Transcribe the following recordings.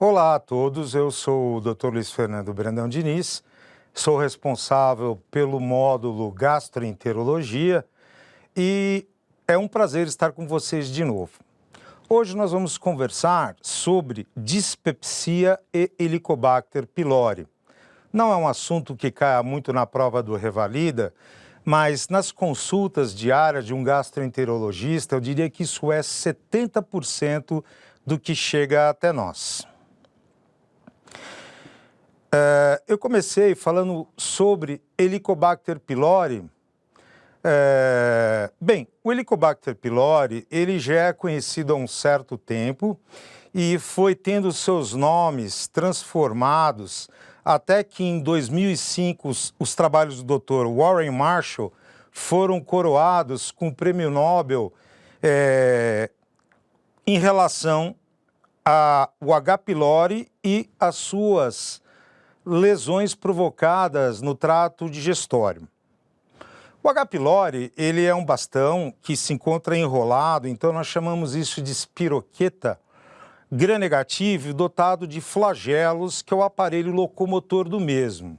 Olá a todos, eu sou o Dr. Luiz Fernando Brandão Diniz, sou responsável pelo módulo Gastroenterologia e é um prazer estar com vocês de novo. Hoje nós vamos conversar sobre dispepsia e Helicobacter pylori. Não é um assunto que caia muito na prova do Revalida, mas nas consultas diárias de um gastroenterologista, eu diria que isso é 70% do que chega até nós. Eu comecei falando sobre Helicobacter pylori. O Helicobacter pylori, ele já é conhecido há um certo tempo e foi tendo seus nomes transformados até que em 2005 os trabalhos do Dr. Warren Marshall foram coroados com o Prêmio Nobel em relação ao H. pylori e as suas lesões provocadas no trato digestório. O H. pylori, ele é um bastão que se encontra enrolado, então nós chamamos isso de espiroqueta gram-negativo, dotado de flagelos, que é o aparelho locomotor do mesmo.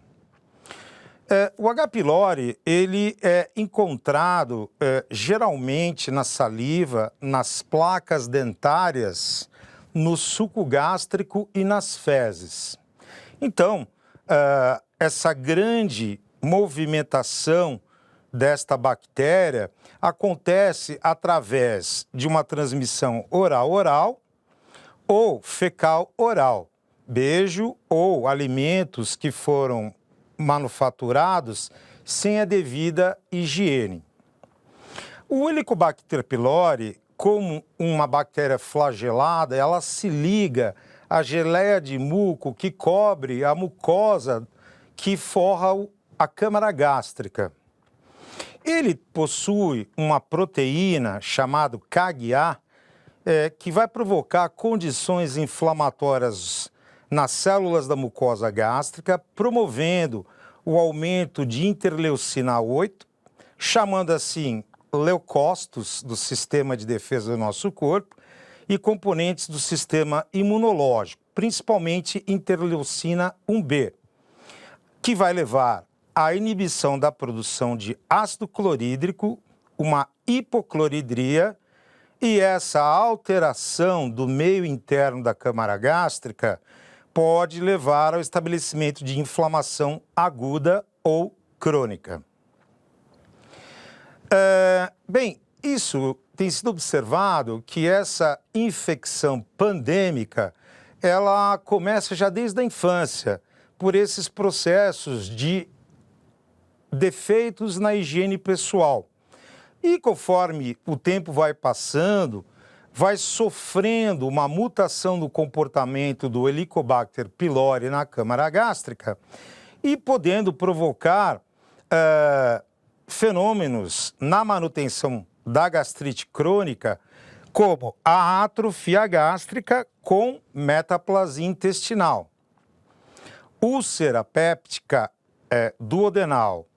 O H. pylori, ele é encontrado geralmente na saliva, nas placas dentárias, no suco gástrico e nas fezes. Então, essa grande movimentação desta bactéria acontece através de uma transmissão oral-oral ou fecal-oral, beijo ou alimentos que foram manufaturados sem a devida higiene. O Helicobacter pylori, como uma bactéria flagelada, ela se liga à geleia de muco que cobre a mucosa que forra a câmara gástrica. Ele possui uma proteína chamada CAG-A, que vai provocar condições inflamatórias nas células da mucosa gástrica, promovendo o aumento de interleucina 8, chamando assim leucócitos do sistema de defesa do nosso corpo e componentes do sistema imunológico, principalmente interleucina 1B, que vai levar à inibição da produção de ácido clorídrico, uma hipocloridria, e essa alteração do meio interno da câmara gástrica pode levar ao estabelecimento de inflamação aguda ou crônica. Isso tem sido observado que essa infecção pandêmica, ela começa já desde a infância, por esses processos de defeitos na higiene pessoal. E conforme o tempo vai passando, vai sofrendo uma mutação do comportamento do Helicobacter pylori na câmara gástrica e podendo provocar fenômenos na manutenção da gastrite crônica, como a atrofia gástrica com metaplasia intestinal, úlcera péptica duodenal,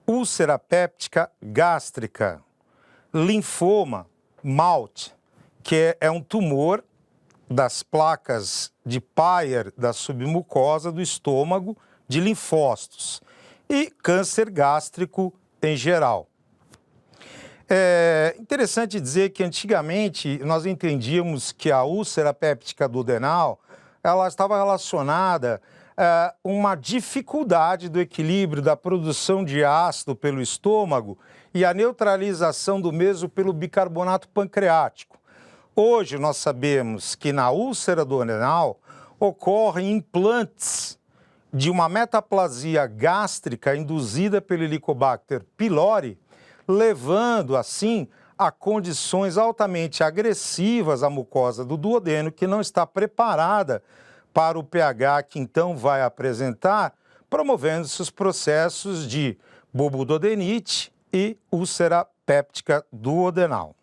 úlcera péptica gástrica, linfoma, MALT, que é um tumor das placas de Peyer da submucosa do estômago de linfócitos, e câncer gástrico em geral. É interessante dizer que antigamente nós entendíamos que a úlcera péptica duodenal ela estava relacionada a uma dificuldade do equilíbrio da produção de ácido pelo estômago e a neutralização do mesmo pelo bicarbonato pancreático. Hoje nós sabemos que na úlcera duodenal ocorrem implantes de uma metaplasia gástrica induzida pelo Helicobacter pylori, levando assim a condições altamente agressivas à mucosa do duodeno, que não está preparada para o pH que então vai apresentar, promovendo-se os processos de bulboduodenite e úlcera péptica duodenal.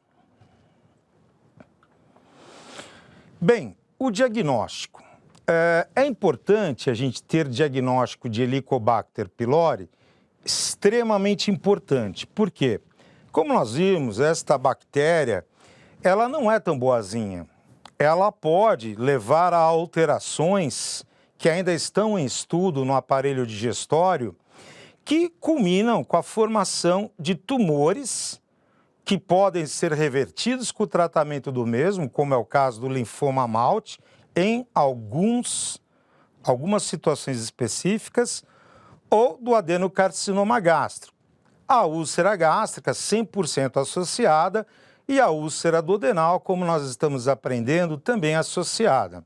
Bem, o diagnóstico. É importante a gente ter diagnóstico de Helicobacter pylori, extremamente importante. Por quê? Como nós vimos, esta bactéria, ela não é tão boazinha. ela pode levar a alterações que ainda estão em estudo no aparelho digestório, que culminam com a formação de tumores que podem ser revertidos com o tratamento do mesmo, como é o caso do linfoma malte, em algumas situações específicas, ou do adenocarcinoma gástrico. A úlcera gástrica 100% associada e a úlcera duodenal, como nós estamos aprendendo, também associada.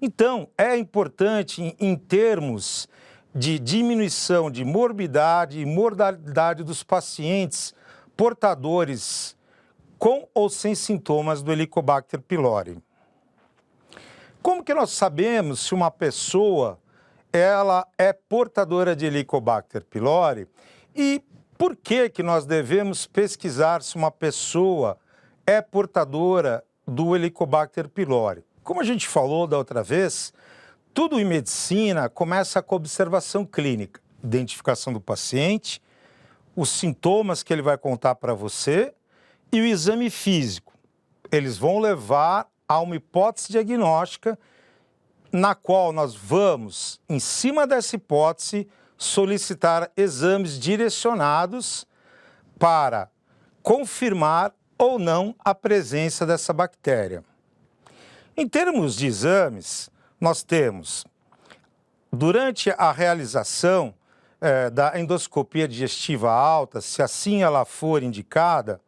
Então, é importante, em termos de diminuição de morbidade e mortalidade dos pacientes portadores com ou sem sintomas do Helicobacter pylori. Como que nós sabemos se uma pessoa ela é portadora de Helicobacter pylori e por que nós devemos pesquisar se uma pessoa é portadora do Helicobacter pylori? Como a gente falou da outra vez, tudo em medicina começa com a observação clínica, identificação do paciente, os sintomas que ele vai contar para você e o exame físico. Eles vão levar a uma hipótese diagnóstica na qual nós vamos, em cima dessa hipótese, solicitar exames direcionados para confirmar ou não a presença dessa bactéria. Em termos de exames, nós temos, durante a realização da endoscopia digestiva alta, se assim ela for indicada,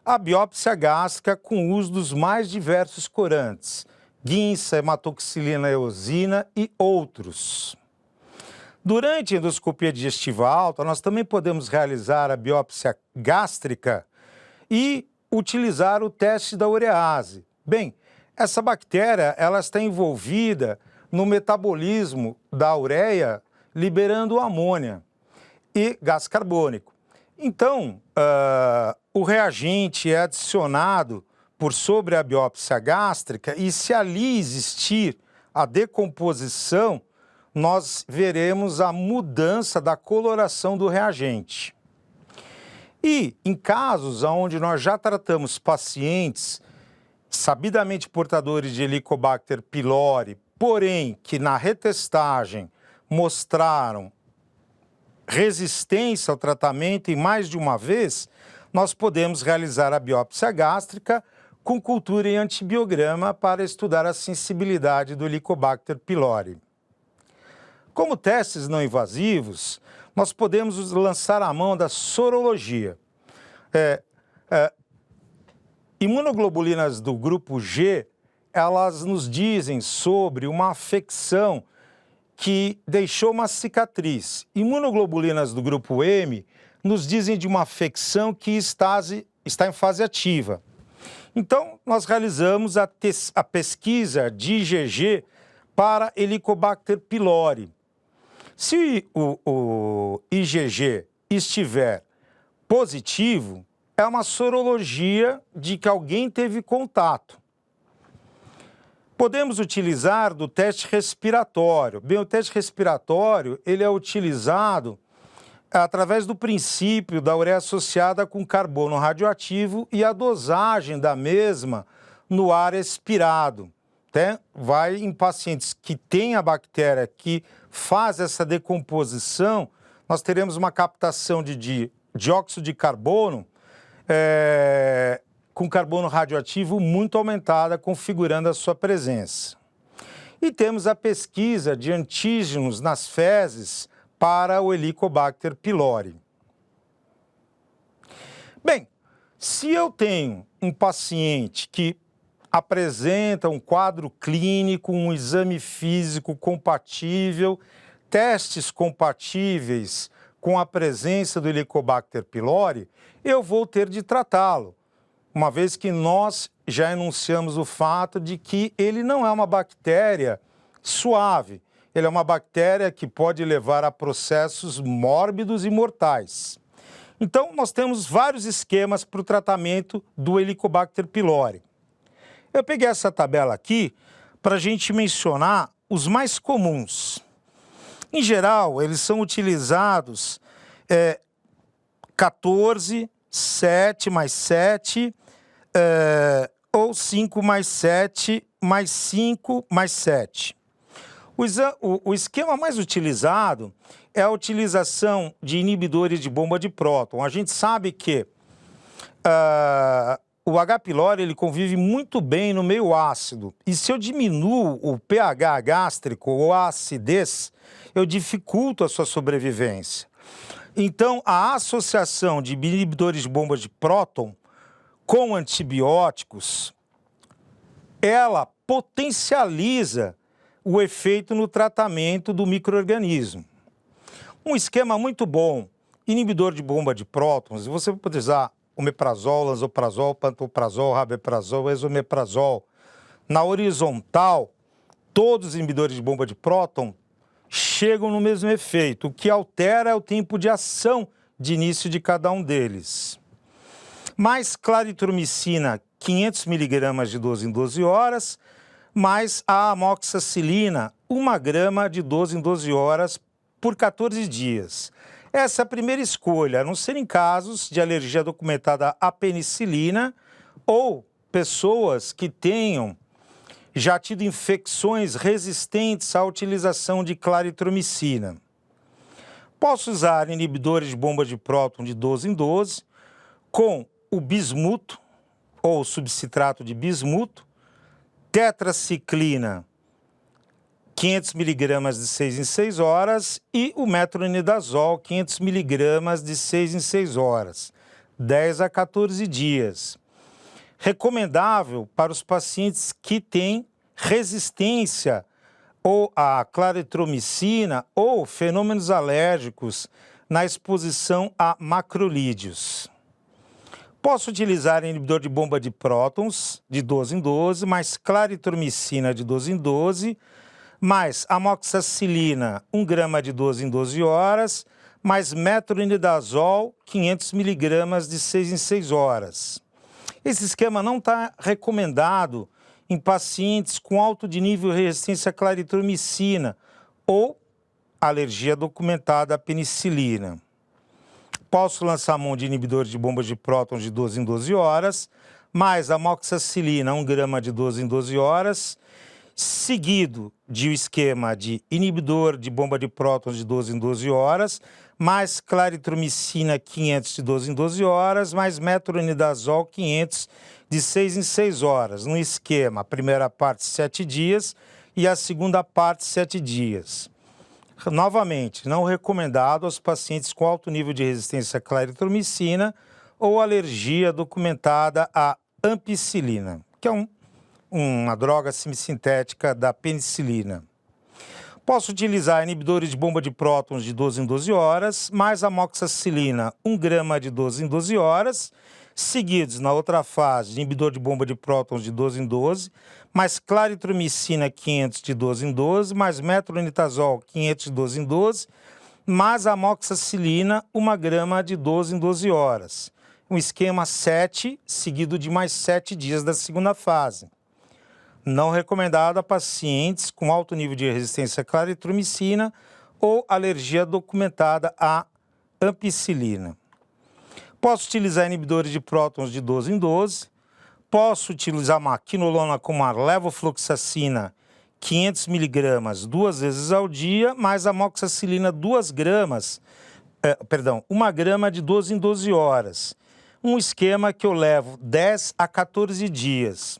a biópsia gástrica com uso dos mais diversos corantes, guinça, hematoxilina eosina e outros. Durante a endoscopia digestiva alta, nós também podemos realizar a biópsia gástrica e utilizar o teste da urease. Bem, essa bactéria ela está envolvida no metabolismo da ureia, liberando amônia e gás carbônico. Então, o reagente é adicionado por sobre a biópsia gástrica e se ali existir a decomposição, nós veremos a mudança da coloração do reagente. E em casos onde nós já tratamos pacientes sabidamente portadores de Helicobacter pylori, porém que na retestagem mostraram resistência ao tratamento e mais de uma vez, nós podemos realizar a biópsia gástrica com cultura em antibiograma para estudar a sensibilidade do Helicobacter pylori. Como testes não invasivos, nós podemos lançar a mão da sorologia. Imunoglobulinas do grupo G, elas nos dizem sobre uma afecção que deixou uma cicatriz. Imunoglobulinas do grupo M nos dizem de uma afecção que está em fase ativa. Então, nós realizamos a pesquisa de IgG para Helicobacter pylori. Se o IgG estiver positivo, é uma sorologia de que alguém teve contato. Podemos utilizar do teste respiratório. Bem, o teste respiratório ele é utilizado através do princípio da ureia associada com carbono radioativo e a dosagem da mesma no ar expirado. Vai em pacientes que têm a bactéria que faz essa decomposição, nós teremos uma captação de dióxido de carbono com carbono radioativo muito aumentada, configurando a sua presença. E temos a pesquisa de antígenos nas fezes para o Helicobacter pylori. Bem, se eu tenho um paciente que apresenta um quadro clínico, um exame físico compatível, testes compatíveis com a presença do Helicobacter pylori, eu vou ter de tratá-lo, uma vez que nós já enunciamos o fato de que ele não é uma bactéria suave, ele é uma bactéria que pode levar a processos mórbidos e mortais. Então, nós temos vários esquemas para o tratamento do Helicobacter pylori. Eu peguei essa tabela aqui para a gente mencionar os mais comuns. Em geral, eles são utilizados 14, 7 mais 7 ou 5 mais 7 mais 5, mais 7. O esquema mais utilizado é a utilização de inibidores de bomba de próton. A gente sabe que o H. pylori ele convive muito bem no meio ácido. E se eu diminuo o pH gástrico ou a acidez, eu dificulto a sua sobrevivência. Então, a associação de inibidores de bomba de próton com antibióticos, ela potencializa o efeito no tratamento do micro-organismo. Um esquema muito bom, inibidor de bomba de prótons, você pode usar omeprazol, lansoprazol, pantoprazol, rabeprazol, esomeprazol. Na horizontal, todos os inibidores de bomba de próton chegam no mesmo efeito. O que altera é o tempo de ação de início de cada um deles. Mais claritromicina, 500 mg de 12 em 12 horas, mais a amoxicilina, 1 grama de 12 em 12 horas por 14 dias. Essa é a primeira escolha, a não ser em casos de alergia documentada à penicilina ou pessoas que tenham já tido infecções resistentes à utilização de claritromicina. Posso usar inibidores de bomba de próton de 12 em 12 com o bismuto ou subcitrato de bismuto, tetraciclina, 500 mg de 6 em 6 horas e o metronidazol, 500 mg de 6 em 6 horas, 10 a 14 dias. Recomendável para os pacientes que têm resistência ou à claritromicina ou fenômenos alérgicos na exposição a macrolídeos. Posso utilizar inibidor de bomba de prótons de 12 em 12, mais claritromicina de 12 em 12, mais amoxicilina, 1 grama de 12 em 12 horas, mais metronidazol, 500 mg de 6 em 6 horas. Esse esquema não está recomendado em pacientes com alto de nível de resistência à claritromicina ou alergia documentada à penicilina. Posso lançar mão de inibidores de bombas de prótons de 12 em 12 horas, mais amoxicilina, 1 grama de 12 em 12 horas, seguido de um esquema de inibidor de bomba de prótons de 12 em 12 horas, mais claritromicina 500 de 12 em 12 horas, mais metronidazol 500 de 6 em 6 horas, no esquema, a primeira parte 7 dias e a segunda parte 7 dias. Novamente, não recomendado aos pacientes com alto nível de resistência à claritromicina ou alergia documentada à ampicilina, que é uma droga semissintética da penicilina. Posso utilizar inibidores de bomba de prótons de 12 em 12 horas, mais amoxicilina, 1 grama de 12 em 12 horas, seguidos, na outra fase, inibidor de bomba de prótons de 12 em 12, mais claritromicina 500 de 12 em 12, mais metronidazol 500 de 12 em 12, mais amoxicilina 1 grama de 12 em 12 horas. Um esquema 7, seguido de mais 7 dias da segunda fase. Não recomendado a pacientes com alto nível de resistência à claritromicina ou alergia documentada à ampicilina. Posso utilizar inibidores de prótons de 12 em 12. Posso utilizar uma quinolona como a levofloxacina, 500 mg, 2 vezes ao dia, mais amoxicilina 1 grama de 12 em 12 horas. Um esquema que eu levo 10 a 14 dias.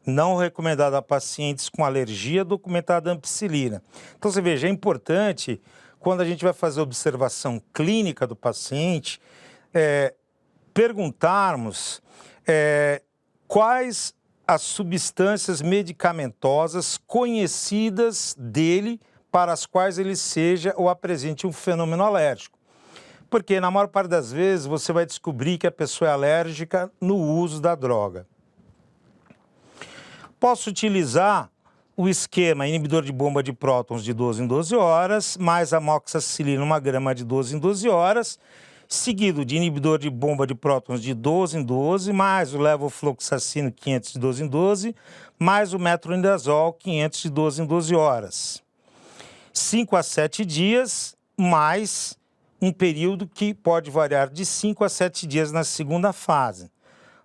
Não recomendado a pacientes com alergia documentada à ampicilina. Então, você veja, é importante, quando a gente vai fazer a observação clínica do paciente, perguntarmos quais as substâncias medicamentosas conhecidas dele para as quais ele seja ou apresente um fenômeno alérgico. Porque, na maior parte das vezes, você vai descobrir que a pessoa é alérgica no uso da droga. Posso utilizar o esquema inibidor de bomba de prótons de 12 em 12 horas, mais amoxicilina 1 grama de 12 em 12 horas, seguido de inibidor de bomba de prótons de 12 em 12, mais o levofloxacino 500 de 12 em 12, mais o metronidazol 500 de 12 em 12 horas. 5 a 7 dias, mais um período que pode variar de 5 a 7 dias na segunda fase.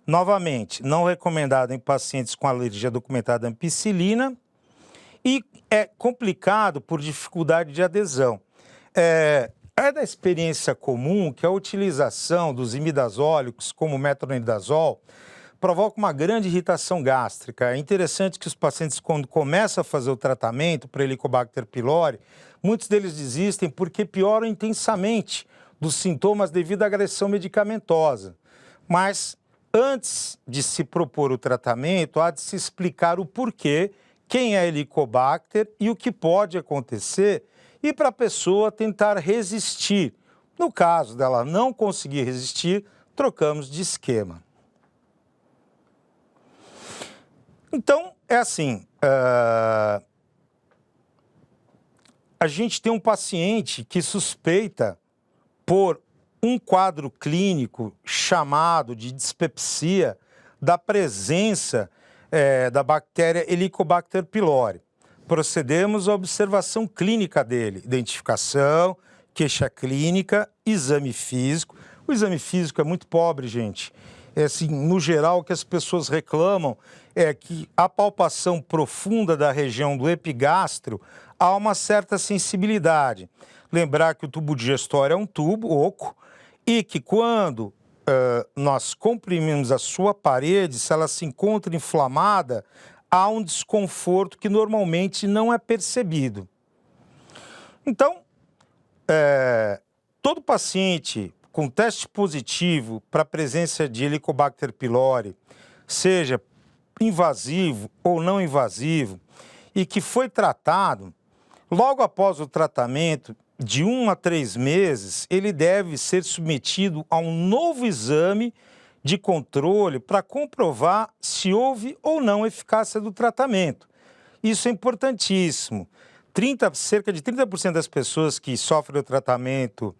Novamente, não recomendado em pacientes com alergia documentada à ampicilina e é complicado por dificuldade de adesão. É da experiência comum que a utilização dos imidazólicos, como o metronidazol, provoca uma grande irritação gástrica. É interessante que os pacientes, quando começam a fazer o tratamento para Helicobacter pylori, muitos deles desistem porque pioram intensamente dos sintomas devido à agressão medicamentosa. Mas, antes de se propor o tratamento, há de se explicar o porquê, quem é Helicobacter e o que pode acontecer, e para a pessoa tentar resistir. No caso dela não conseguir resistir, trocamos de esquema. Então, é assim, a gente tem um paciente que suspeita por um quadro clínico chamado de dispepsia da presença da bactéria Helicobacter pylori. Procedemos à observação clínica dele, identificação, queixa clínica, exame físico. O exame físico é muito pobre, gente. Assim, no geral, o que as pessoas reclamam é que a palpação profunda da região do epigastro há uma certa sensibilidade. Lembrar que o tubo digestório é um tubo oco e que quando nós comprimimos a sua parede, se ela se encontra inflamada, há um desconforto que normalmente não é percebido. Então, todo paciente com teste positivo para a presença de Helicobacter pylori, seja invasivo ou não invasivo, e que foi tratado, logo após o tratamento, de 1 a 3 meses, ele deve ser submetido a um novo exame de controle para comprovar se houve ou não eficácia do tratamento. Isso é importantíssimo. Cerca de 30% das pessoas que sofrem o tratamento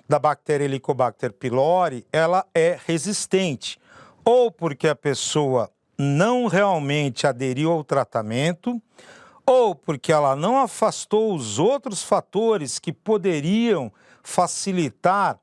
da bactéria Helicobacter pylori, ela é resistente, ou porque a pessoa não realmente aderiu ao tratamento, ou porque ela não afastou os outros fatores que poderiam facilitar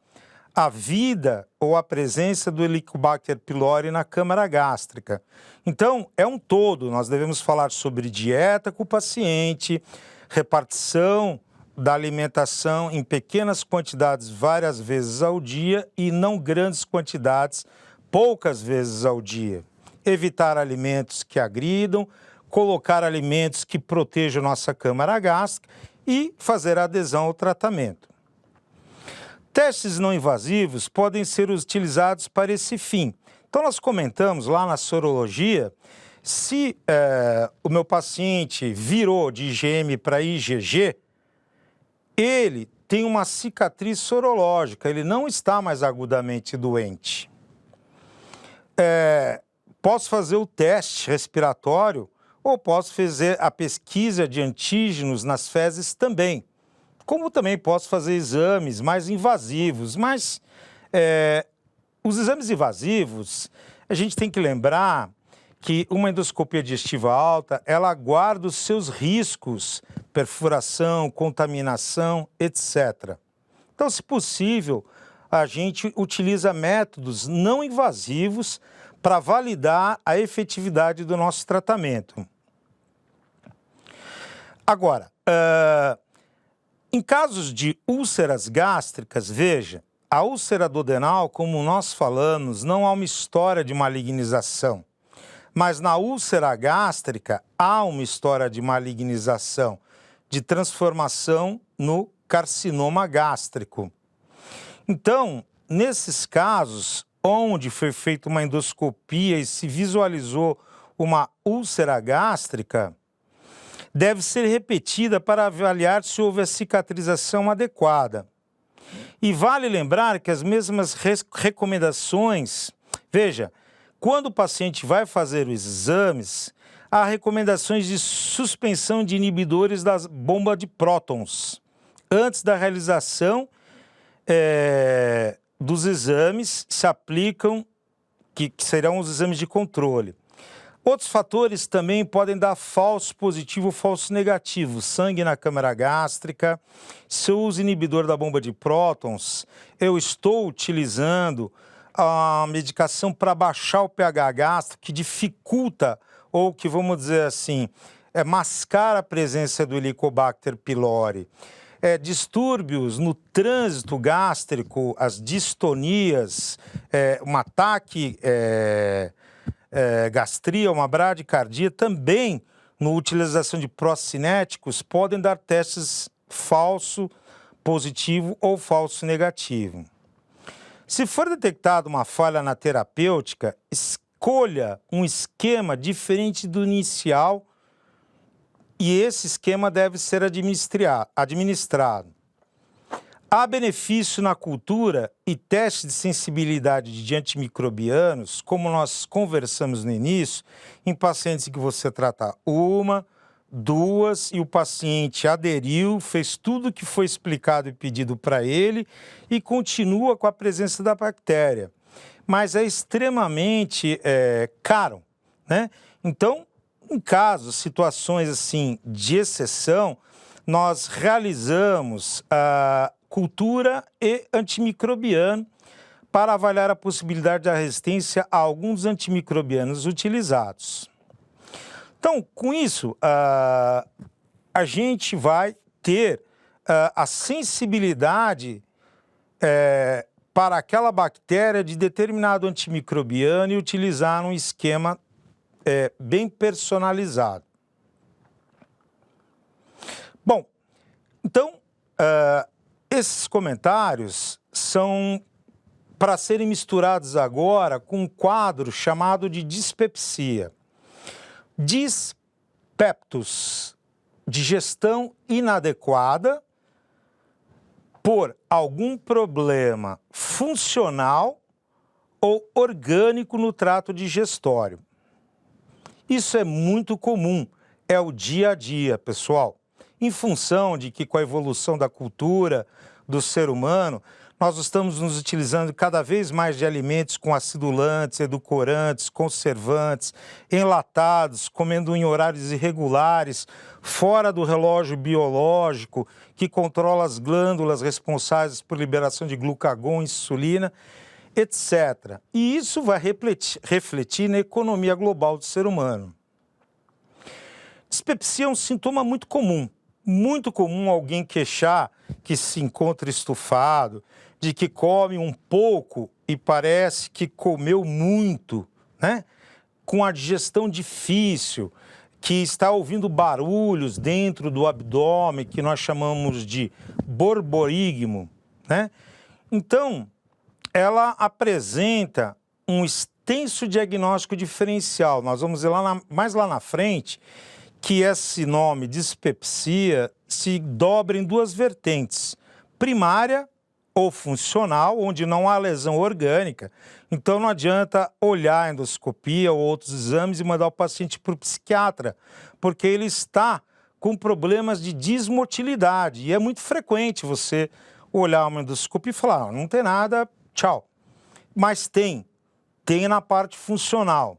a vida ou a presença do Helicobacter pylori na câmara gástrica. Então, é um todo, nós devemos falar sobre dieta com o paciente, repartição da alimentação em pequenas quantidades várias vezes ao dia e não grandes quantidades poucas vezes ao dia. Evitar alimentos que agridam, colocar alimentos que protejam nossa câmara gástrica e fazer a adesão ao tratamento. Testes não invasivos podem ser utilizados para esse fim. Então, nós comentamos lá na sorologia, se o meu paciente virou de IgM para IgG, ele tem uma cicatriz sorológica, ele não está mais agudamente doente. Posso fazer o teste respiratório ou posso fazer a pesquisa de antígenos nas fezes também. Como também posso fazer exames mais invasivos, mas os exames invasivos, a gente tem que lembrar que uma endoscopia digestiva alta, ela guarda os seus riscos, perfuração, contaminação, etc. Então, se possível, a gente utiliza métodos não invasivos para validar a efetividade do nosso tratamento. Agora, em casos de úlceras gástricas, veja, a úlcera duodenal, como nós falamos, não há uma história de malignização. Mas na úlcera gástrica há uma história de malignização, de transformação no carcinoma gástrico. Então, nesses casos, onde foi feita uma endoscopia e se visualizou uma úlcera gástrica, deve ser repetida para avaliar se houve a cicatrização adequada. E vale lembrar que as mesmas recomendações, veja, quando o paciente vai fazer os exames, há recomendações de suspensão de inibidores da bomba de prótons antes da realização dos exames se aplicam, que serão os exames de controle. Outros fatores também podem dar falso positivo ou falso negativo, sangue na câmara gástrica. Se eu uso inibidor da bomba de prótons, eu estou utilizando a medicação para baixar o pH gástrico, que dificulta, ou que, vamos dizer assim, mascara a presença do Helicobacter pylori. Distúrbios no trânsito gástrico, as distonias, um ataque gastria, uma bradicardia, também na utilização de pró-cinéticos, podem dar testes falso positivo ou falso negativo. Se for detectada uma falha na terapêutica, escolha um esquema diferente do inicial e esse esquema deve ser administrado. Há benefício na cultura e teste de sensibilidade de antimicrobianos, como nós conversamos no início, em pacientes que você trata uma, duas, e o paciente aderiu, fez tudo o que foi explicado e pedido para ele e continua com a presença da bactéria. Mas é extremamente caro, né? Então, em casos, situações assim de exceção, nós realizamos a cultura e antimicrobiano para avaliar a possibilidade da resistência a alguns antimicrobianos utilizados. Então, com isso, a gente vai ter a sensibilidade para aquela bactéria de determinado antimicrobiano e utilizar um esquema bem personalizado. Bom, então, esses comentários são para serem misturados agora com um quadro chamado de dispepsia. Dispeptus, digestão inadequada por algum problema funcional ou orgânico no trato digestório. Isso é muito comum, é o dia a dia, pessoal. Em função de que com a evolução da cultura do ser humano, nós estamos nos utilizando cada vez mais de alimentos com acidulantes, edulcorantes, conservantes, enlatados, comendo em horários irregulares, fora do relógio biológico, que controla as glândulas responsáveis por liberação de glucagon, insulina, etc. E isso vai refletir na economia global do ser humano. Dispepsia é um sintoma muito comum alguém queixar que se encontra estufado, de que come um pouco e parece que comeu muito, né? Com a digestão difícil, que está ouvindo barulhos dentro do abdômen, que nós chamamos de borborigmo, né? Então, ela apresenta um extenso diagnóstico diferencial. Nós vamos ver mais lá na frente que esse nome dispepsia se dobra em duas vertentes, primária ou funcional, onde não há lesão orgânica, então não adianta olhar a endoscopia ou outros exames e mandar o paciente para o psiquiatra, porque ele está com problemas de dismotilidade, e é muito frequente você olhar uma endoscopia e falar, não tem nada, tchau. Mas tem na parte funcional.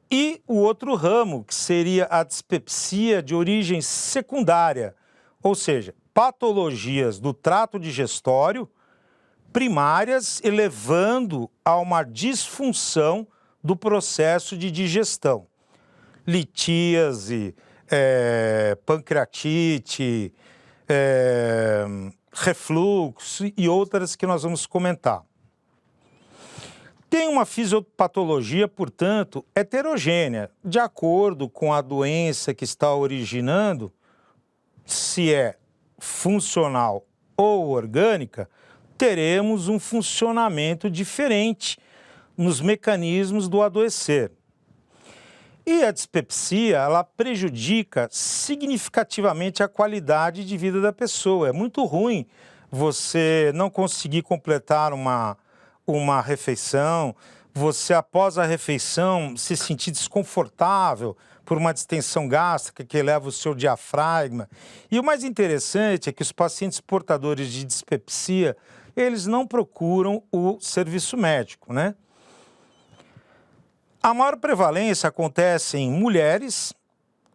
E o outro ramo, que seria a dispepsia de origem secundária, ou seja, patologias do trato digestório primárias, elevando a uma disfunção do processo de digestão. Litíase, pancreatite, refluxo e outras que nós vamos comentar. Tem uma fisiopatologia, portanto, heterogênea, de acordo com a doença que está originando, se é funcional ou orgânica, teremos um funcionamento diferente nos mecanismos do adoecer. E a dispepsia, ela prejudica significativamente a qualidade de vida da pessoa. É muito ruim você não conseguir completar uma refeição, você após a refeição se sentir desconfortável por uma distensão gástrica que eleva o seu diafragma. E o mais interessante é que os pacientes portadores de dispepsia, eles não procuram o serviço médico, né? A maior prevalência acontece em mulheres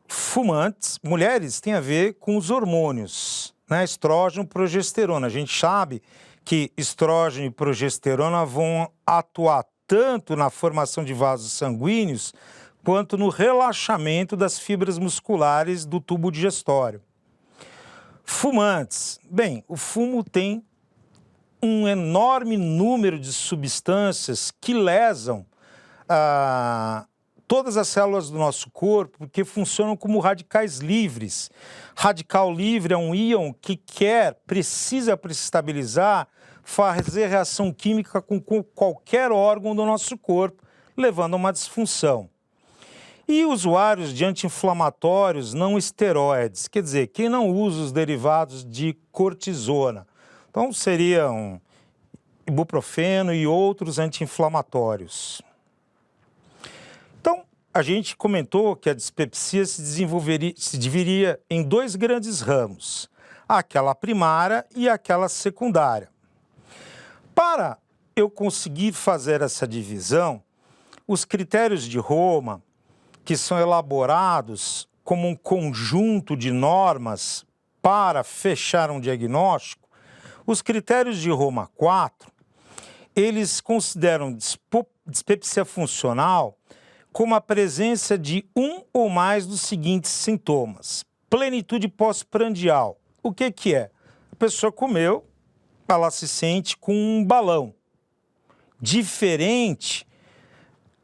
fumantes. Mulheres tem a ver com os hormônios, né? Estrógeno, progesterona. A gente sabe que estrógeno e progesterona vão atuar tanto na formação de vasos sanguíneos quanto no relaxamento das fibras musculares do tubo digestório. Fumantes. Bem, o fumo tem um enorme número de substâncias que lesam todas as células do nosso corpo, porque funcionam como radicais livres. Radical livre é um íon que precisa para se estabilizar, fazer reação química com qualquer órgão do nosso corpo, levando a uma disfunção. E usuários de anti-inflamatórios não esteroides, quer dizer, quem não usa os derivados de cortisona. Então, seriam ibuprofeno e outros anti-inflamatórios. Então, a gente comentou que a dispepsia se dividiria em dois grandes ramos, aquela primária e aquela secundária. Para eu conseguir fazer essa divisão, os critérios de Roma, que são elaborados como um conjunto de normas para fechar um diagnóstico, os critérios de Roma 4, eles consideram dispepsia funcional como a presença de um ou mais dos seguintes sintomas. Plenitude pós-prandial. O que é? A pessoa comeu, ela se sente com um balão. Diferente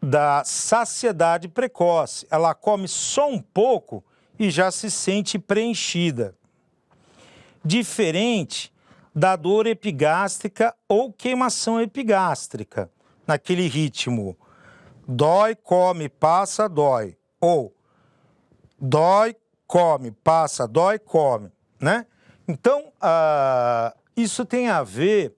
da saciedade precoce. Ela come só um pouco e já se sente preenchida. Diferente da dor epigástrica ou queimação epigástrica, naquele ritmo dói, come, passa, dói, ou dói, come, passa, dói, come, né? Então, isso tem a ver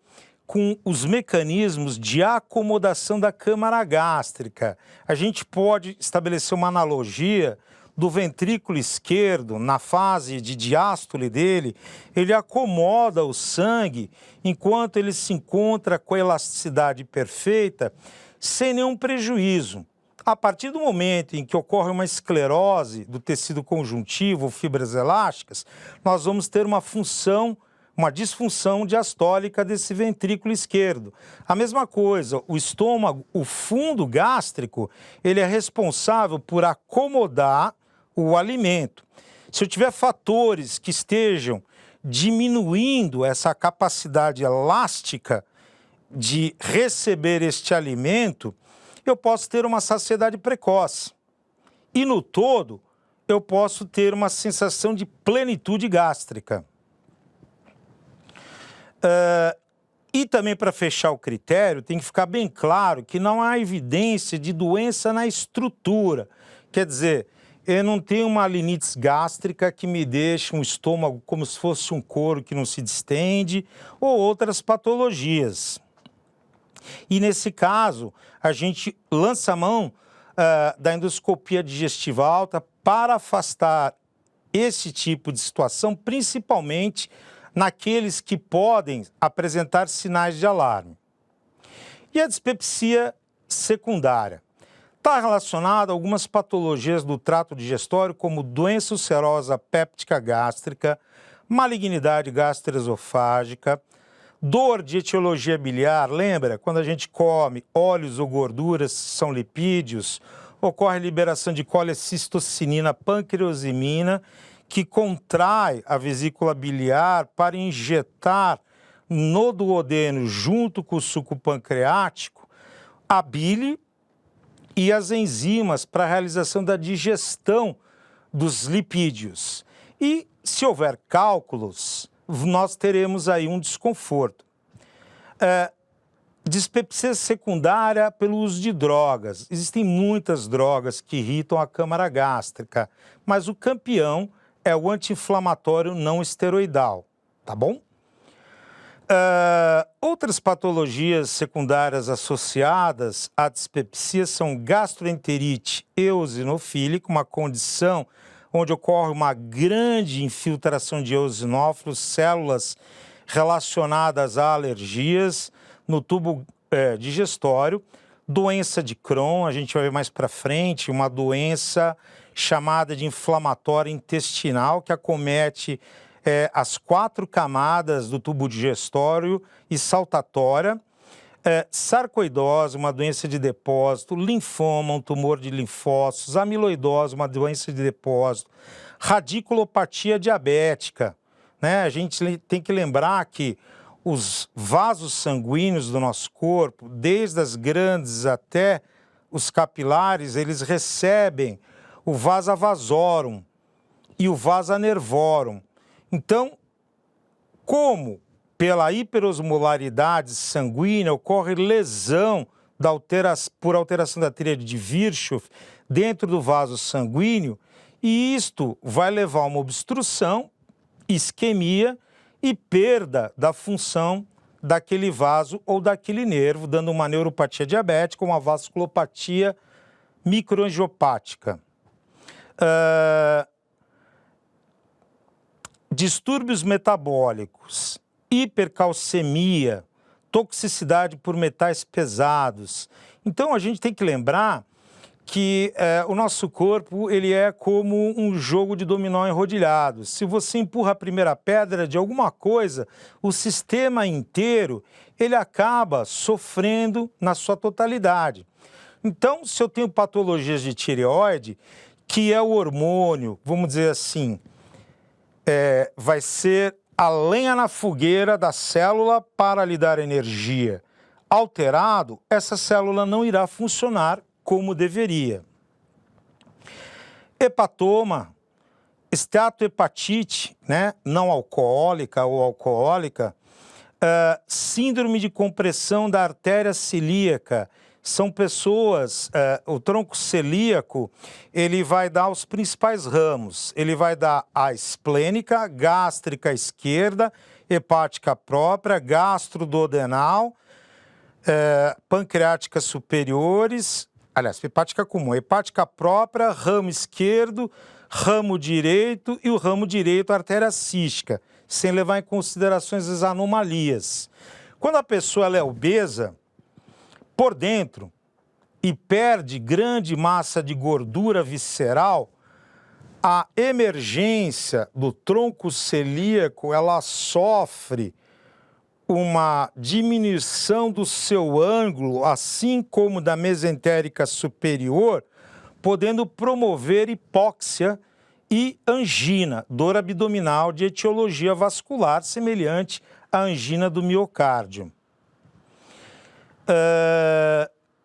com os mecanismos de acomodação da câmara gástrica. A gente pode estabelecer uma analogia do ventrículo esquerdo, na fase de diástole dele, ele acomoda o sangue enquanto ele se encontra com a elasticidade perfeita, sem nenhum prejuízo. A partir do momento em que ocorre uma esclerose do tecido conjuntivo, fibras elásticas, nós vamos ter uma disfunção diastólica desse ventrículo esquerdo. A mesma coisa, o estômago, o fundo gástrico, ele é responsável por acomodar o alimento. Se eu tiver fatores que estejam diminuindo essa capacidade elástica de receber este alimento, eu posso ter uma saciedade precoce. E no todo, eu posso ter uma sensação de plenitude gástrica. E também, para fechar o critério, tem que ficar bem claro que não há evidência de doença na estrutura. Quer dizer, eu não tenho uma rinite gástrica que me deixe um estômago como se fosse um couro que não se distende, ou outras patologias. E nesse caso, a gente lança a mão da endoscopia digestiva alta para afastar esse tipo de situação, principalmente naqueles que podem apresentar sinais de alarme. E a dispepsia secundária está relacionada a algumas patologias do trato digestório, como doença ulcerosa péptica gástrica, malignidade gastroesofágica, dor de etiologia biliar. Lembra, quando a gente come óleos ou gorduras, são lipídios, ocorre liberação de colecistocinina, pancreosimina, que contrai a vesícula biliar para injetar no duodeno, junto com o suco pancreático, a bile e as enzimas para a realização da digestão dos lipídios. E, se houver cálculos, nós teremos aí um desconforto. Dispepsia secundária pelo uso de drogas. Existem muitas drogas que irritam a câmara gástrica, mas o campeão é o anti-inflamatório não esteroidal, tá bom? Outras patologias secundárias associadas à dispepsia são gastroenterite eosinofílica, uma condição onde ocorre uma grande infiltração de eosinófilos, células relacionadas a alergias no tubo digestório, doença de Crohn, a gente vai ver mais para frente, uma doença chamada de inflamatória intestinal que acomete as 4 camadas do tubo digestório e saltatória, sarcoidose, uma doença de depósito, linfoma, um tumor de linfócitos, amiloidose, uma doença de depósito, radiculopatia diabética, né? A gente tem que lembrar que os vasos sanguíneos do nosso corpo, desde as grandes até os capilares, eles recebem o vasa vasorum e o vasa nervorum. Então, como pela hiperosmolaridade sanguínea ocorre lesão por alteração da tríade de Virchow dentro do vaso sanguíneo, e isto vai levar a uma obstrução, isquemia e perda da função daquele vaso ou daquele nervo, dando uma neuropatia diabética, uma vasculopatia microangiopática. Distúrbios metabólicos, hipercalcemia, toxicidade por metais pesados. Então, a gente tem que lembrar que o nosso corpo ele é como um jogo de dominó enrodilhado. Se você empurra a primeira pedra de alguma coisa, o sistema inteiro ele acaba sofrendo na sua totalidade. Então, se eu tenho patologias de tireoide, que é o hormônio, vamos dizer assim, vai ser a lenha na fogueira da célula para lhe dar energia. Alterado, essa célula não irá funcionar como deveria. Hepatoma, esteatohepatite, né, não alcoólica ou alcoólica, síndrome de compressão da artéria celíaca. São pessoas, o tronco celíaco, ele vai dar os principais ramos. Ele vai dar a esplênica, gástrica esquerda, hepática própria, gastroduodenal, pancreáticas superiores, aliás, hepática comum, hepática própria, ramo esquerdo, ramo direito e o ramo direito artéria cística, sem levar em considerações as anomalias. Quando a pessoa ela é obesa, por dentro, e perde grande massa de gordura visceral, a emergência do tronco celíaco, ela sofre uma diminuição do seu ângulo, assim como da mesentérica superior, podendo promover hipóxia e angina, dor abdominal de etiologia vascular, semelhante à angina do miocárdio.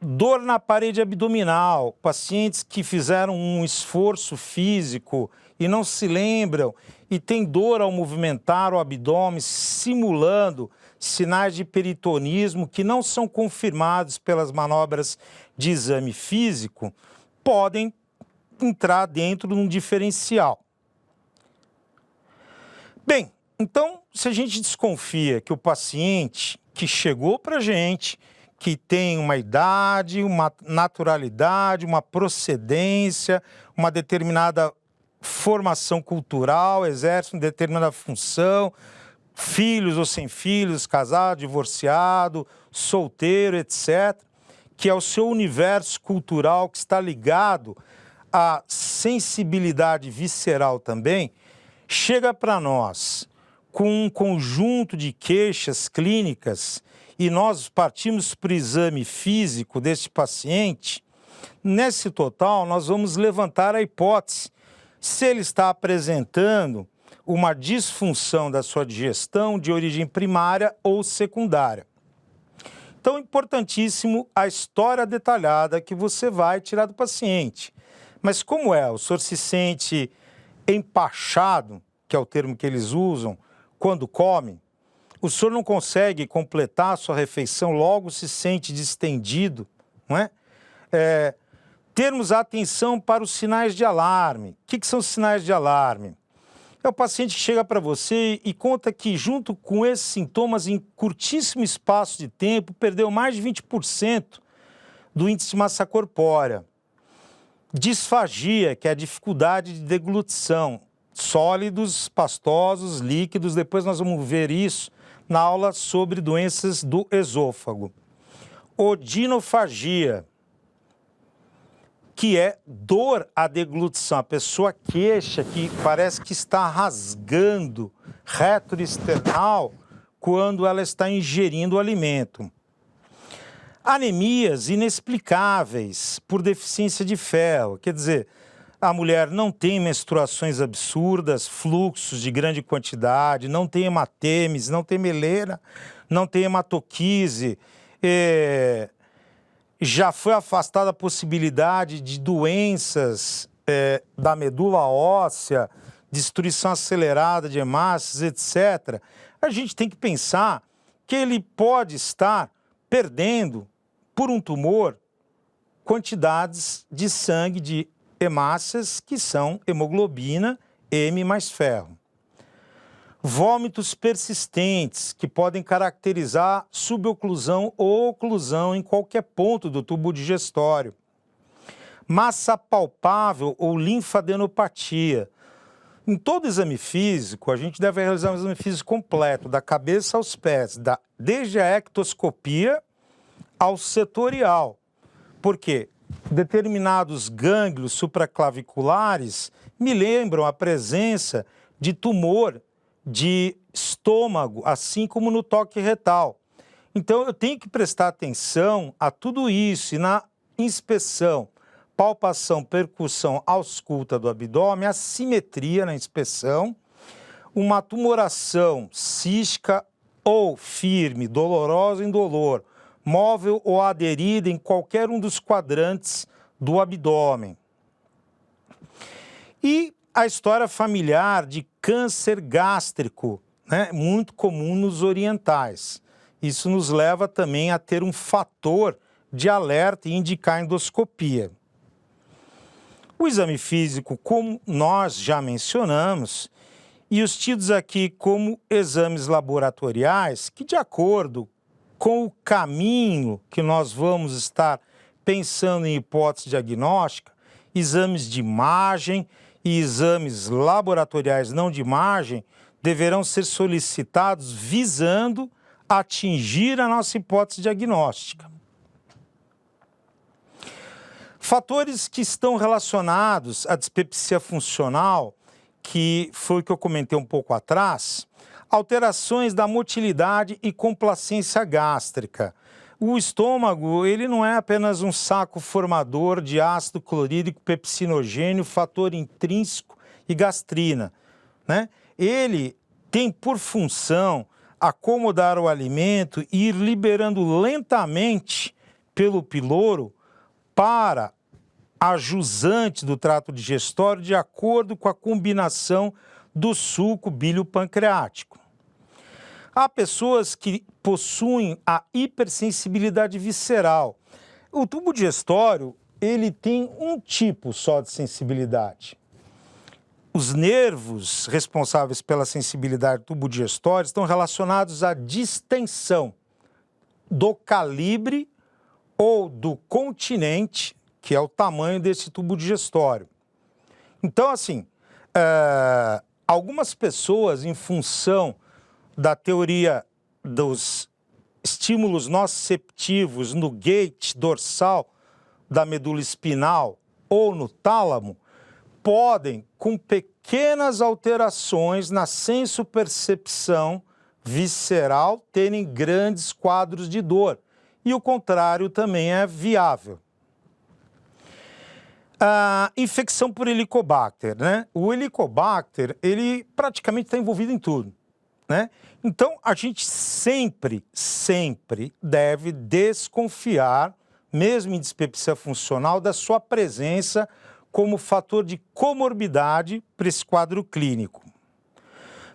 Dor na parede abdominal, pacientes que fizeram um esforço físico e não se lembram e têm dor ao movimentar o abdômen, simulando sinais de peritonismo que não são confirmados pelas manobras de exame físico, podem entrar dentro de um diferencial. Bem, então, se a gente desconfia que o paciente que chegou para a gente, que tem uma idade, uma naturalidade, uma procedência, uma determinada formação cultural, exerce uma determinada função, filhos ou sem filhos, casado, divorciado, solteiro, etc., que é o seu universo cultural que está ligado à sensibilidade visceral também, chega para nós com um conjunto de queixas clínicas e nós partimos para o exame físico desse paciente, nesse total nós vamos levantar a hipótese se ele está apresentando uma disfunção da sua digestão de origem primária ou secundária. Então, importantíssimo a história detalhada que você vai tirar do paciente. Mas como é? O senhor se sente empachado, que é o termo que eles usam, quando come? O senhor não consegue completar a sua refeição, logo se sente distendido, não é? Termos atenção para os sinais de alarme. O que são os sinais de alarme? É o paciente que chega para você e conta que, junto com esses sintomas, em curtíssimo espaço de tempo, perdeu mais de 20% do índice de massa corpórea. Disfagia, que é a dificuldade de deglutição. Sólidos, pastosos, líquidos. Depois nós vamos ver isso na aula sobre doenças do esôfago. Odinofagia, que é dor à deglutição. A pessoa queixa que parece que está rasgando retroesternal quando ela está ingerindo o alimento. Anemias inexplicáveis por deficiência de ferro, quer dizer, a mulher não tem menstruações absurdas, fluxos de grande quantidade, não tem hematêmese, não tem melena, não tem hematoquise, já foi afastada a possibilidade de doenças da medula óssea, destruição acelerada de hemácias, etc. A gente tem que pensar que ele pode estar perdendo, por um tumor, quantidades de sangue de hemácias que são hemoglobina, M mais ferro. Vômitos persistentes, que podem caracterizar suboclusão ou oclusão em qualquer ponto do tubo digestório. Massa palpável ou linfadenopatia. Em todo exame físico, a gente deve realizar um exame físico completo, da cabeça aos pés, desde a ectoscopia ao setorial. Por quê? Determinados gânglios supraclaviculares me lembram a presença de tumor de estômago, assim como no toque retal. Então, eu tenho que prestar atenção a tudo isso e na inspeção, palpação, percussão, ausculta do abdômen, a simetria na inspeção, uma tumoração cística ou firme, dolorosa ou indolor, móvel ou aderida em qualquer um dos quadrantes do abdômen. E a história familiar de câncer gástrico, né, muito comum nos orientais. Isso nos leva também a ter um fator de alerta e indicar endoscopia. O exame físico, como nós já mencionamos, e os tidos aqui como exames laboratoriais, que de acordo com o caminho que nós vamos estar pensando em hipótese diagnóstica, exames de imagem e exames laboratoriais não de imagem deverão ser solicitados visando atingir a nossa hipótese diagnóstica. Fatores que estão relacionados à dispepsia funcional, que foi o que eu comentei um pouco atrás, alterações da motilidade e complacência gástrica. O estômago, ele não é apenas um saco formador de ácido clorídrico pepsinogênio, fator intrínseco e gastrina, né? Ele tem por função acomodar o alimento e ir liberando lentamente pelo piloro para a jusante do trato digestório de acordo com a combinação do suco bílio-pancreático. Há pessoas que possuem a hipersensibilidade visceral. O tubo digestório, ele tem um tipo só de sensibilidade. Os nervos responsáveis pela sensibilidade do tubo digestório estão relacionados à distensão do calibre ou do continente, que é o tamanho desse tubo digestório. Então, assim, algumas pessoas, em função da teoria dos estímulos nociceptivos no gate dorsal da medula espinal ou no tálamo, podem, com pequenas alterações na sensopercepção visceral, terem grandes quadros de dor. E o contrário também é viável. A infecção por Helicobacter, né? O Helicobacter, ele praticamente está envolvido em tudo, né? Então, a gente sempre deve desconfiar, mesmo em dispepsia funcional, da sua presença como fator de comorbidade para esse quadro clínico.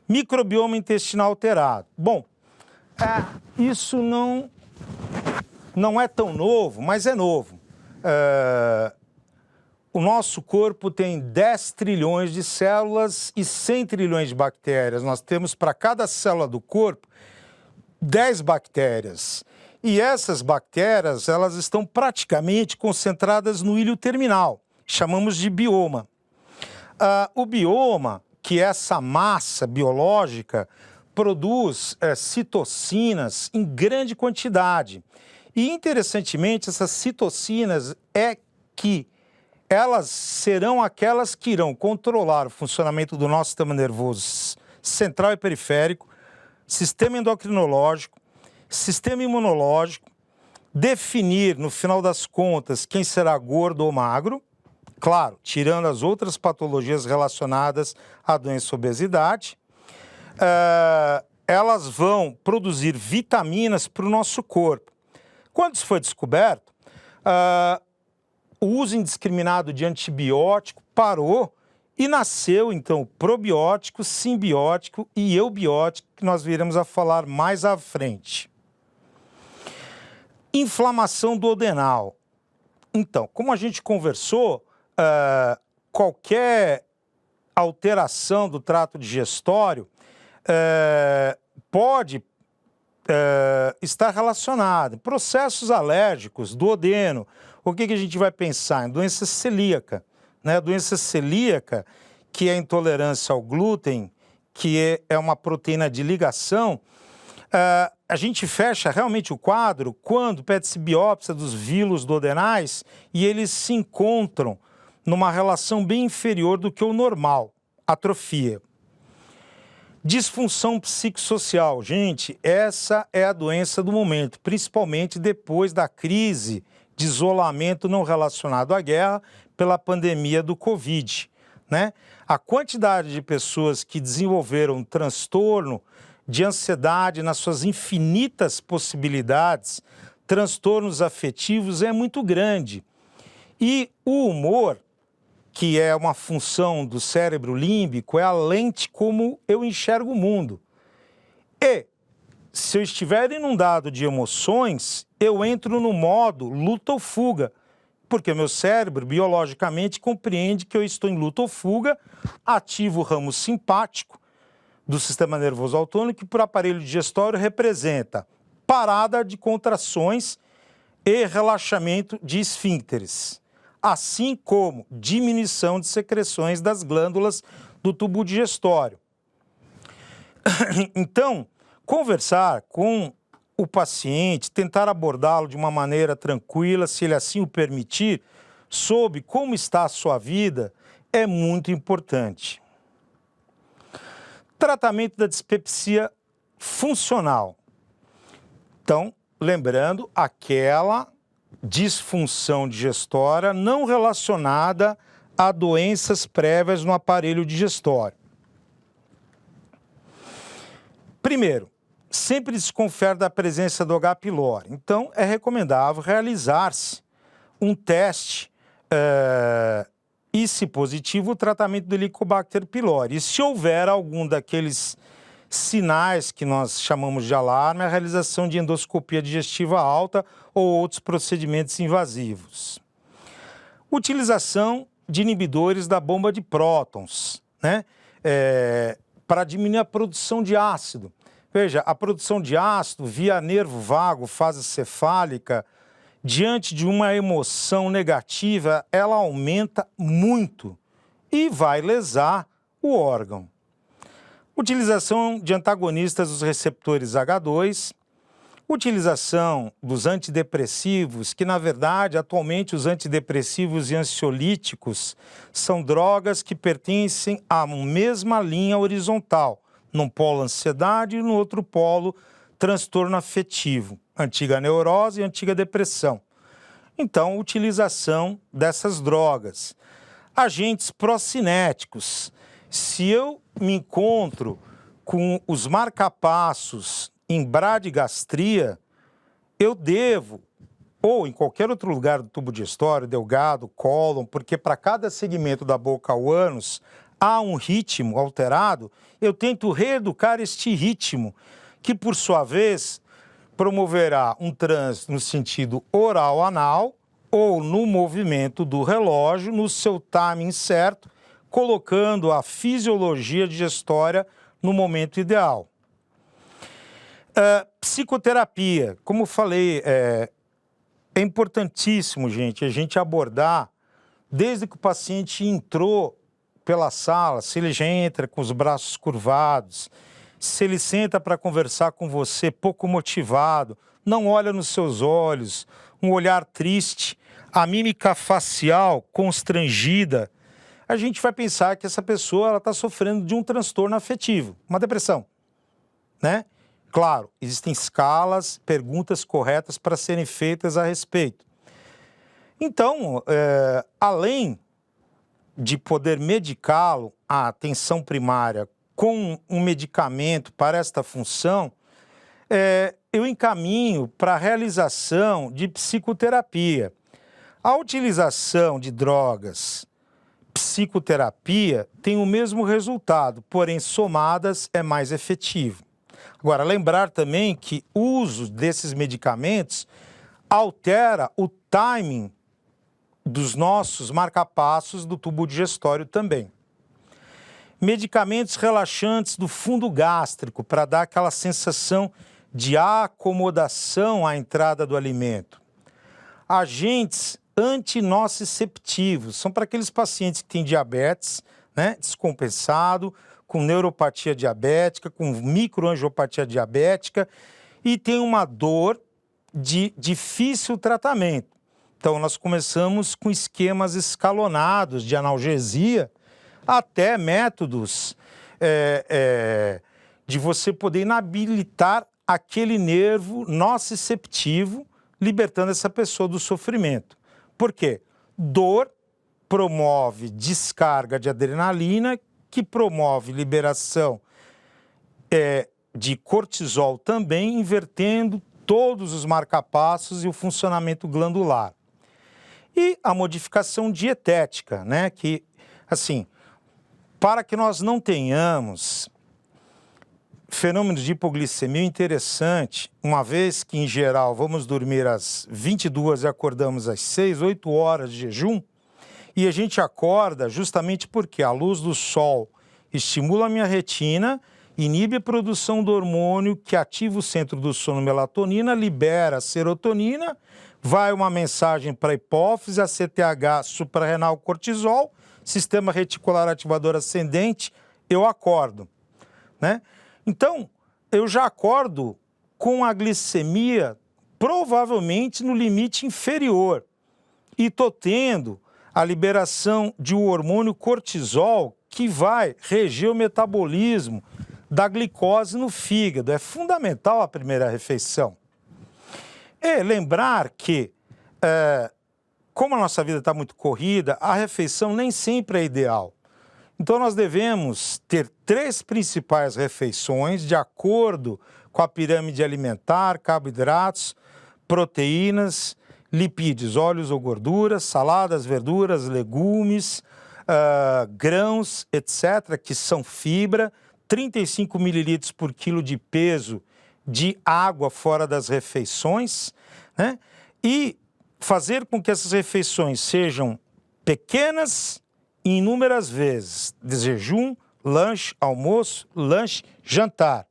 Microbioma intestinal alterado. Bom, isso não é tão novo, mas é novo. O nosso corpo tem 10 trilhões de células e 100 trilhões de bactérias. Nós temos para cada célula do corpo 10 bactérias. E essas bactérias, elas estão praticamente concentradas no ilho terminal. Chamamos de bioma. O bioma, que é essa massa biológica, produz citocinas em grande quantidade. E, interessantemente, essas citocinas elas serão aquelas que irão controlar o funcionamento do nosso sistema nervoso central e periférico, sistema endocrinológico, sistema imunológico, definir, no final das contas, quem será gordo ou magro, claro, tirando as outras patologias relacionadas à doença obesidade. Elas vão produzir vitaminas para o nosso corpo. Quando isso foi descoberto, o uso indiscriminado de antibiótico parou e nasceu, então, o probiótico, simbiótico e eubiótico, que nós viremos a falar mais à frente. Inflamação duodenal. Então, como a gente conversou, qualquer alteração do trato digestório pode estar relacionada. Processos alérgicos, duodeno. O que a gente vai pensar? Em doença celíaca. Né? Doença celíaca, que é a intolerância ao glúten, que é uma proteína de ligação. A gente fecha realmente o quadro quando pede-se biópsia dos vilos duodenais e eles se encontram numa relação bem inferior do que o normal, atrofia. Disfunção psicossocial. Gente, essa é a doença do momento, principalmente depois da crise de isolamento não relacionado à guerra pela pandemia do Covid, né? A quantidade de pessoas que desenvolveram transtorno de ansiedade nas suas infinitas possibilidades, transtornos afetivos, é muito grande. E o humor, que é uma função do cérebro límbico, é a lente como eu enxergo o mundo. E, se eu estiver inundado de emoções, eu entro no modo luta ou fuga, porque meu cérebro, biologicamente, compreende que eu estou em luta ou fuga, ativo o ramo simpático do sistema nervoso autônomo, que por aparelho digestório representa parada de contrações e relaxamento de esfíncteres, assim como diminuição de secreções das glândulas do tubo digestório. Então, conversar com o paciente, tentar abordá-lo de uma maneira tranquila, se ele assim o permitir, sobre como está a sua vida, é muito importante. Tratamento da dispepsia funcional. Então, lembrando, aquela disfunção digestória não relacionada a doenças prévias no aparelho digestório. Primeiro, sempre desconfiar da presença do H. pylori. Então, é recomendável realizar-se um teste e, se positivo, o tratamento do Helicobacter pylori. E se houver algum daqueles sinais que nós chamamos de alarme, a realização de endoscopia digestiva alta ou outros procedimentos invasivos. Utilização de inibidores da bomba de prótons, né? Para diminuir a produção de ácido. Veja, a produção de ácido via nervo vago, fase cefálica, diante de uma emoção negativa, ela aumenta muito e vai lesar o órgão. Utilização de antagonistas dos receptores H2, utilização dos antidepressivos, que na verdade atualmente os antidepressivos e ansiolíticos são drogas que pertencem à mesma linha horizontal, num polo ansiedade e no outro polo transtorno afetivo, antiga neurose e antiga depressão. Então, utilização dessas drogas. Agentes procinéticos. Se eu me encontro com os marcapassos em bradigastria, eu devo, ou em qualquer outro lugar do tubo digestório, delgado, cólon, porque para cada segmento da boca ao ânus há um ritmo alterado, eu tento reeducar este ritmo, que por sua vez promoverá um trânsito no sentido oral-anal ou no movimento do relógio, no seu timing certo, colocando a fisiologia digestória no momento ideal. Psicoterapia, como falei, é importantíssimo, gente, a gente abordar, desde que o paciente entrou pela sala, se ele já entra com os braços curvados, se ele senta para conversar com você pouco motivado, não olha nos seus olhos, um olhar triste, a mímica facial constrangida, a gente vai pensar que essa pessoa está sofrendo de um transtorno afetivo, uma depressão, né? Claro, existem escalas, perguntas corretas para serem feitas a respeito. Então, além de poder medicá-lo, a atenção primária, com um medicamento para esta função, eu encaminho para a realização de psicoterapia. A utilização de drogas, psicoterapia, tem o mesmo resultado, porém somadas é mais efetivo. Agora, lembrar também que o uso desses medicamentos altera o timing dos nossos marcapassos do tubo digestório também. Medicamentos relaxantes do fundo gástrico, para dar aquela sensação de acomodação à entrada do alimento. Agentes antinociceptivos, são para aqueles pacientes que têm diabetes, né, descompensado, com neuropatia diabética, com microangiopatia diabética e tem uma dor de difícil tratamento. Então, nós começamos com esquemas escalonados de analgesia, até métodos de você poder inabilitar aquele nervo nociceptivo, libertando essa pessoa do sofrimento. Por quê? Dor promove descarga de adrenalina, que promove liberação de cortisol também, invertendo todos os marcapassos e o funcionamento glandular. E a modificação dietética, né? Que, assim, para que nós não tenhamos fenômenos de hipoglicemia interessante, uma vez que, em geral, vamos dormir às 22 e acordamos às 6, 8 horas de jejum, e a gente acorda justamente porque a luz do sol estimula a minha retina, inibe a produção do hormônio que ativa o centro do sono, melatonina, libera a serotonina, vai uma mensagem para a hipófise, a CTH, suprarrenal, cortisol, sistema reticular ativador ascendente, eu acordo, né? Então, eu já acordo com a glicemia provavelmente no limite inferior e estou tendo a liberação de um hormônio cortisol que vai reger o metabolismo da glicose no fígado. É fundamental a primeira refeição. E lembrar que, como a nossa vida está muito corrida, a refeição nem sempre é ideal. Então, nós devemos ter 3 principais refeições de acordo com a pirâmide alimentar: carboidratos, proteínas, lipídios, óleos ou gorduras, saladas, verduras, legumes, grãos, etc., que são fibra, 35 mililitros por quilo de peso de água fora das refeições, né? E fazer com que essas refeições sejam pequenas e inúmeras vezes, de jejum, lanche, almoço, lanche, jantar,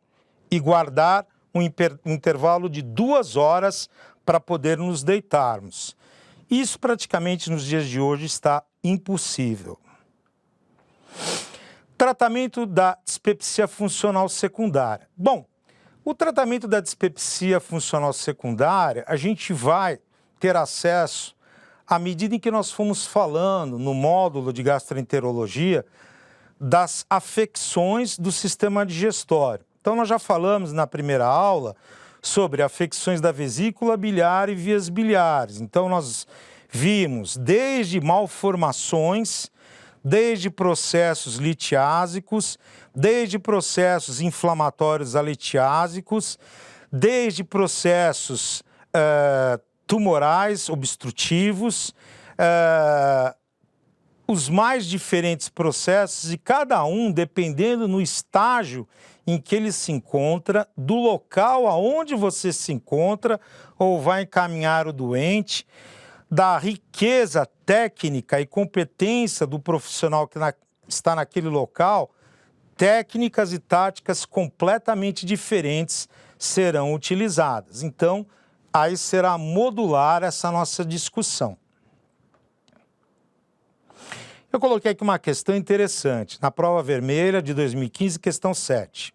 e guardar um intervalo de 2 horas para poder nos deitarmos. Isso praticamente nos dias de hoje está impossível. Tratamento da dispepsia funcional secundária. Bom, o tratamento da dispepsia funcional secundária, a gente vai ter acesso à medida em que nós fomos falando no módulo de gastroenterologia das afecções do sistema digestório. Então, nós já falamos na primeira aula sobre afecções da vesícula biliar e vias biliares. Então, nós vimos desde malformações, desde processos litiásicos, desde processos inflamatórios alitiásicos, desde processos tumorais, obstrutivos, os mais diferentes processos, e cada um dependendo no estágio em que ele se encontra, do local aonde você se encontra ou vai encaminhar o doente, da riqueza técnica e competência do profissional que está naquele local, técnicas e táticas completamente diferentes serão utilizadas. Então, aí será modular essa nossa discussão. Eu coloquei aqui uma questão interessante, na prova vermelha de 2015, questão 7.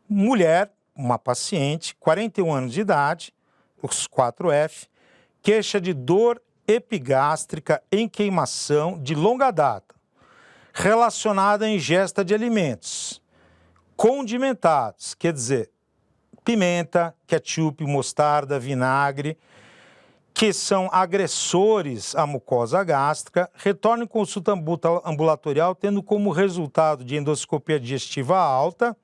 Mulher, uma paciente, 41 anos de idade, os 4F, queixa de dor epigástrica em queimação de longa data. relacionada à ingesta de alimentos condimentados, quer dizer, pimenta, ketchup, mostarda, vinagre, que são agressores à mucosa gástrica, retornam em consulta ambulatorial tendo como resultado de endoscopia digestiva alta.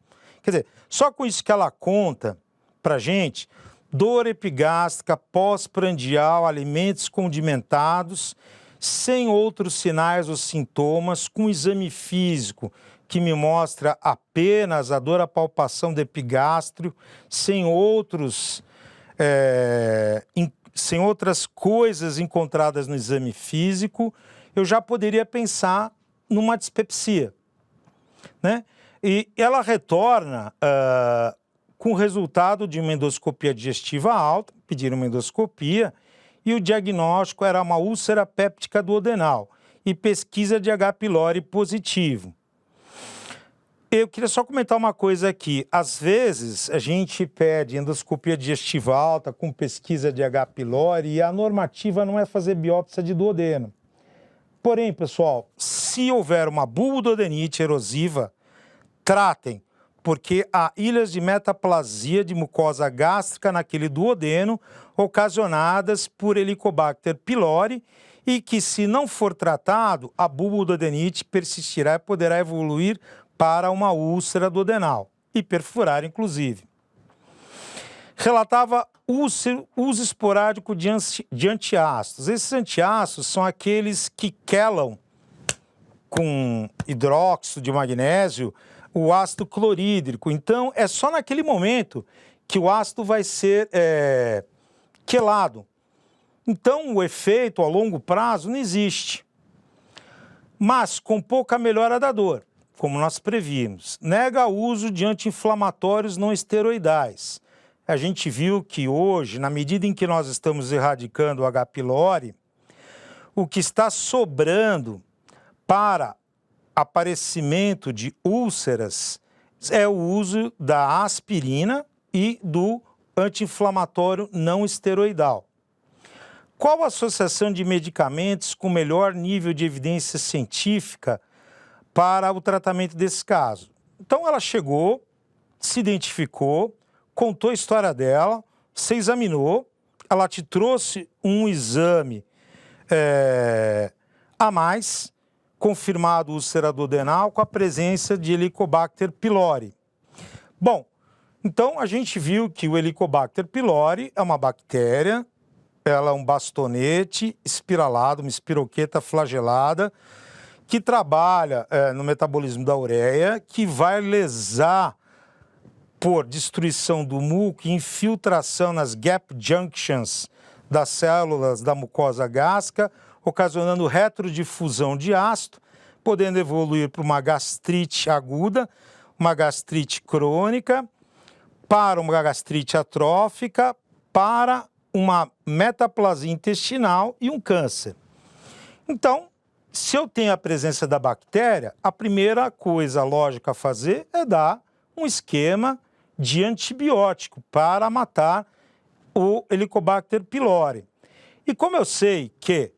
Quer dizer, só com isso que ela conta para gente, dor epigástrica, pós-prandial, alimentos condimentados, sem outros sinais ou sintomas, com exame físico que me mostra apenas a dor à palpação do epigástrio, sem outras coisas encontradas no exame físico, eu já poderia pensar numa dispepsia, né? E ela retorna com o resultado de uma endoscopia digestiva alta, pediram uma endoscopia, e o diagnóstico era uma úlcera péptica duodenal e pesquisa de H. pylori positivo. Eu queria só comentar uma coisa aqui. Às vezes, a gente pede endoscopia digestiva alta com pesquisa de H. pylori e a normativa não é fazer biópsia de duodeno. Porém, pessoal, se houver uma bulboduodenite erosiva, tratem, porque há ilhas de metaplasia de mucosa gástrica naquele duodeno ocasionadas por Helicobacter pylori e que, se não for tratado, a bulboduodenite persistirá e poderá evoluir para uma úlcera duodenal e perfurar, inclusive. Relatava uso esporádico de antiácidos. Esses antiácidos são aqueles que quelam com hidróxido de magnésio o ácido clorídrico. Então, é só naquele momento que o ácido vai ser quelado. Então, o efeito a longo prazo não existe. Mas com pouca melhora da dor, como nós previmos. Nega o uso de anti-inflamatórios não esteroidais. A gente viu que hoje, na medida em que nós estamos erradicando o H. pylori, o que está sobrando para aparecimento de úlceras é o uso da aspirina e do anti-inflamatório não esteroidal. Qual a associação de medicamentos com melhor nível de evidência científica para o tratamento desse caso? Então ela chegou, se identificou, contou a história dela, você examinou, ela te trouxe um exame a mais, confirmado úlcera duodenal com a presença de Helicobacter pylori. Bom, então a gente viu que o Helicobacter pylori é uma bactéria, ela é um bastonete espiralado, uma espiroqueta flagelada, que trabalha no metabolismo da ureia, que vai lesar por destruição do muco e infiltração nas gap junctions das células da mucosa gástrica, ocasionando retrodifusão de ácido, podendo evoluir para uma gastrite aguda, uma gastrite crônica, para uma gastrite atrófica, para uma metaplasia intestinal e um câncer. Então, se eu tenho a presença da bactéria, a primeira coisa lógica a fazer é dar um esquema de antibiótico para matar o Helicobacter pylori. E como eu sei que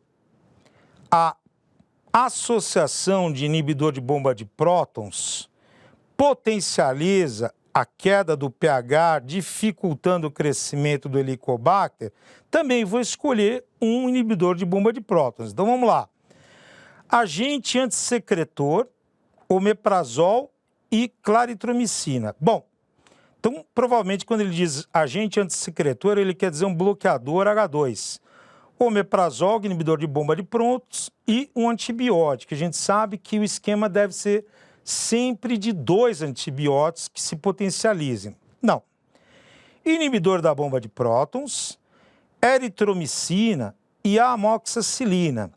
a associação de inibidor de bomba de prótons potencializa a queda do pH, dificultando o crescimento do Helicobacter, também vou escolher um inibidor de bomba de prótons. Então vamos lá. Agente antissecretor, omeprazol e claritromicina. Bom, então provavelmente quando ele diz agente antissecretor, ele quer dizer um bloqueador H2. Omeprazol, inibidor de bomba de prótons e um antibiótico. A gente sabe que o esquema deve ser sempre de 2 antibióticos que se potencializem. Não. Inibidor da bomba de prótons, eritromicina e a amoxicilina.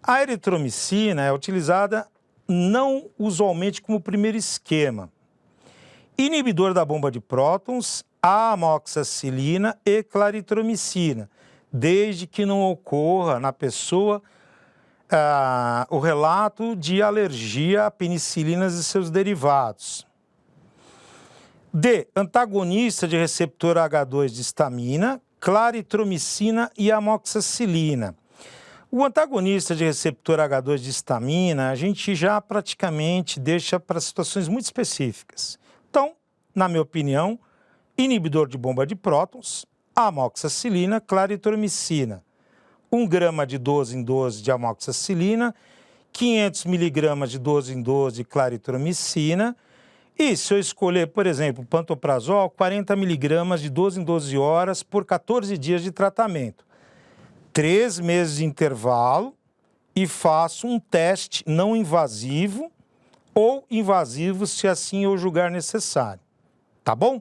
A eritromicina é utilizada não usualmente como primeiro esquema. Inibidor da bomba de prótons, a amoxicilina e claritromicina, desde que não ocorra na pessoa o relato de alergia a penicilinas e seus derivados. D. Antagonista de receptor H2 de histamina, claritromicina e amoxicilina. O antagonista de receptor H2 de histamina, a gente já praticamente deixa para situações muito específicas. Então, na minha opinião, inibidor de bomba de prótons, amoxicilina, claritromicina. 1 grama de 12 em 12 de amoxicilina, 500 miligramas de 12 em 12 de claritromicina. E se eu escolher, por exemplo, pantoprazol, 40 miligramas de 12 em 12 horas por 14 dias de tratamento. 3 meses de intervalo e faço um teste não invasivo ou invasivo, se assim eu julgar necessário. Tá bom?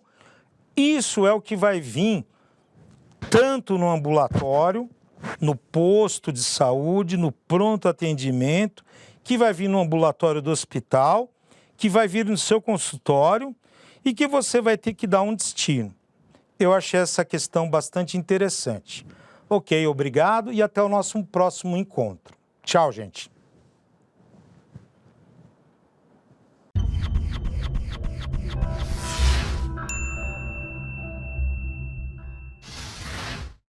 Isso é o que vai vir tanto no ambulatório, no posto de saúde, no pronto atendimento, que vai vir no ambulatório do hospital, que vai vir no seu consultório e que você vai ter que dar um destino. Eu achei essa questão bastante interessante. Ok, obrigado e até o nosso próximo encontro. Tchau, gente.